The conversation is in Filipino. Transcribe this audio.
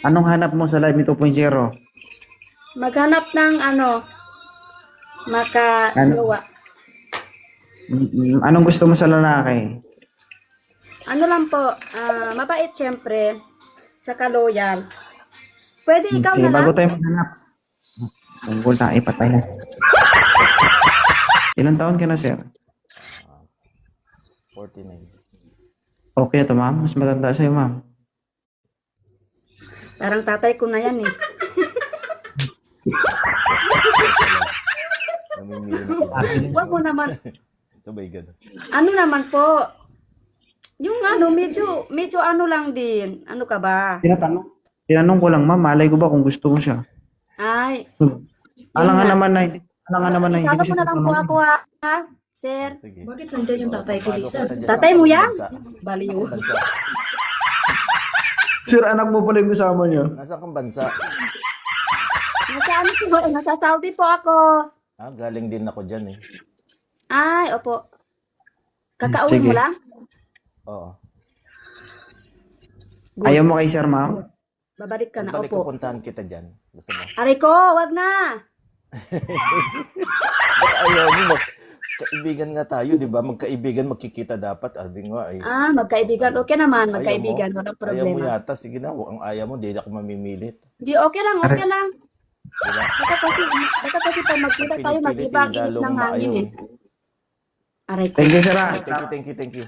Anong hanap mo sa Live Me 2.0? Maghanap ng Ano, makajowa. anong gusto mo sa lalaki? Ano lang po, mabait syempre, tsaka loyal. Pwede ikaw Sige, na bago lang? tayo maghanap. Tungkol tayo, ipatay na. Ilang taon ka na, sir? 49. Okay na to, ma'am? Mas matanda sa'yo, ma'am. Parang tatay ko na yan eh. Namimili na ako. Wag mo naman. Sabay ganun. Ano naman po? Yung medyo ano lang din. Ano ka ba? Tinanong ko lang, ma'am, malay ko ba kung gusto mo siya? Ay, Alangan nga. naman na hindi, alangan naman na hindi Isama ko mo siya na lang po tatanungin. ako ha, sir. Sige. Bakit nandyan yung tatay ko, Paano Lisa? kita dyan? Tatay Saan mo ka yan? bansa? Baliw. Saan kang bansa? Sir, anak mo pala yung kasama niyo. Nasaan kang bansa? Nasa ano po? Nasa Saudi po ako. Ah, galing din ako dyan eh. Ay, opo. Kakauwi Sige. mo lang? Oo. Good. Ayaw mo kay sir, ma'am? Babalik ka na, Balik opo. pupuntahan kita dyan. Gusto mo? Aray ko, wag na. Ba't ayaw mo? Kaibigan nga tayo, di ba? Magkaibigan, magkikita dapat. Sabi nga eh. Magkaibigan. Okay naman, Ayaw mo? magkaibigan. Walang Ayaw mo problema. yata. Sige na, ang ayaw mo, di ako mamimilit. Di, okay lang, okay lang. Di ba? Baka kasi pag magkita tayo, Pilit-pilit, mag-iba ang init lalong ng hangin maayaw eh. Aray ko. Thank you, sir. Thank you, thank you, thank you.